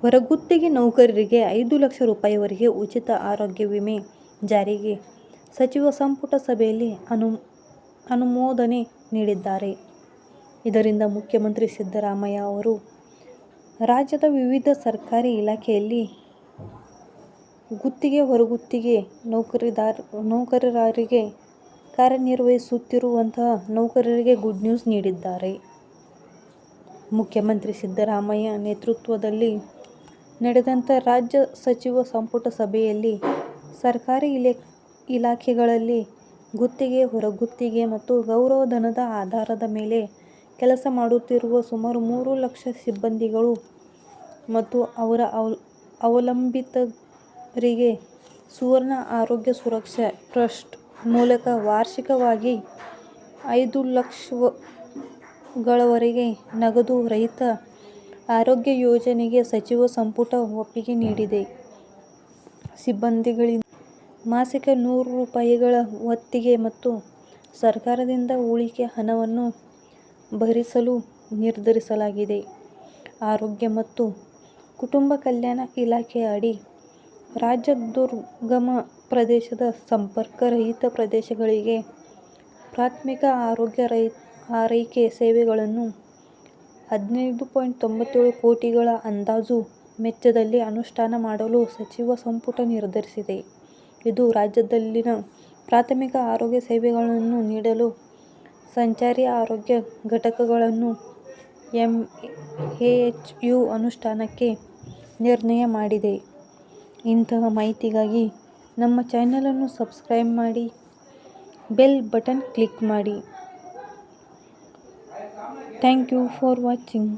ಹೊರಗುತ್ತಿಗೆ ನೌಕರರಿಗೆ 5 ಲಕ್ಷ ರೂಪಾಯಿವರೆಗೆ ಉಚಿತ ಆರೋಗ್ಯ ವಿಮೆ ಜಾರಿಗೆ ಸಚಿವ ಸಂಪುಟ ಸಭೆಯಲ್ಲಿ ಅನುಮೋದನೆ ನೀಡಿದ್ದಾರೆ. ಇದರಿಂದ ಮುಖ್ಯಮಂತ್ರಿ ಸಿದ್ದರಾಮಯ್ಯ ಅವರು ರಾಜ್ಯದ ವಿವಿಧ ಸರ್ಕಾರಿ ಇಲಾಖೆಯಲ್ಲಿ ಗುತ್ತಿಗೆ, ಹೊರಗುತ್ತಿಗೆ ನೌಕರರಾಗಿ ಕಾರ್ಯನಿರ್ವಹಿಸುತ್ತಿರುವಂತಹ ನೌಕರರಿಗೆ ಗುಡ್ ನ್ಯೂಸ್ ನೀಡಿದ್ದಾರೆ. ಮುಖ್ಯಮಂತ್ರಿ ಸಿದ್ದರಾಮಯ್ಯ ನೇತೃತ್ವದಲ್ಲಿ ನಡೆದಂಥ ರಾಜ್ಯ ಸಚಿವ ಸಂಪುಟ ಸಭೆಯಲ್ಲಿ ಸರ್ಕಾರಿ ಇಲಾಖೆಗಳಲ್ಲಿ ಗುತ್ತಿಗೆ, ಹೊರಗುತ್ತಿಗೆ ಮತ್ತು ಗೌರವಧನದ ಆಧಾರದ ಮೇಲೆ ಕೆಲಸ ಮಾಡುತ್ತಿರುವ ಸುಮಾರು 3 ಲಕ್ಷ ಸಿಬ್ಬಂದಿಗಳು ಮತ್ತು ಅವರ ಅವಲಂಬಿತರಿಗೆ ಸುವರ್ಣ ಆರೋಗ್ಯ ಸುರಕ್ಷಾ ಟ್ರಸ್ಟ್ ಮೂಲಕ ವಾರ್ಷಿಕವಾಗಿ 5 ಲಕ್ಷಗಳವರೆಗೆ ನಗದು ರಹಿತ ಆರೋಗ್ಯ ಯೋಜನೆಗೆ ಸಚಿವ ಸಂಪುಟ ಒಪ್ಪಿಗೆ ನೀಡಿದೆ. ಸಿಬ್ಬಂದಿಗಳಿಂದ ಮಾಸಿಕ 100 ರೂಪಾಯಿಗಳ ಒತ್ತಿಗೆ ಮತ್ತು ಸರ್ಕಾರದಿಂದ ಉಳಿಕೆ ಹಣವನ್ನು ಭರಿಸಲು ನಿರ್ಧರಿಸಲಾಗಿದೆ. ಆರೋಗ್ಯ ಮತ್ತು ಕುಟುಂಬ ಕಲ್ಯಾಣ ಇಲಾಖೆ ಅಡಿ ರಾಜ್ಯದ ದುರ್ಗಮ ಪ್ರದೇಶದ ಸಂಪರ್ಕ ರಹಿತ ಪ್ರದೇಶಗಳಿಗೆ ಪ್ರಾಥಮಿಕ ಆರೋಗ್ಯ ಆರೈಕೆ ಸೇವೆಗಳನ್ನು 15.97 ಕೋಟಿಗಳ ಅಂದಾಜು ವೆಚ್ಚದಲ್ಲಿ ಅನುಷ್ಠಾನ ಮಾಡಲು ಸಚಿವ ಸಂಪುಟ ನಿರ್ಧರಿಸಿದೆ. ಇದು ರಾಜ್ಯದಲ್ಲಿನ ಪ್ರಾಥಮಿಕ ಆರೋಗ್ಯ ಸೇವೆಗಳನ್ನು ನೀಡಲು ಸಂಚಾರಿ ಆರೋಗ್ಯ ಘಟಕಗಳನ್ನು ಎಂಎಎಚ್ಯು ಅನುಷ್ಠಾನಕ್ಕೆ ನಿರ್ಣಯ ಮಾಡಿದೆ. ಇಂತಹ ಮಾಹಿತಿಗಾಗಿ ನಮ್ಮ ಚಾನೆಲನ್ನು ಸಬ್ಸ್ಕ್ರೈಬ್ ಮಾಡಿ, ಬೆಲ್ ಬಟನ್ ಕ್ಲಿಕ್ ಮಾಡಿ. Thank you for watching.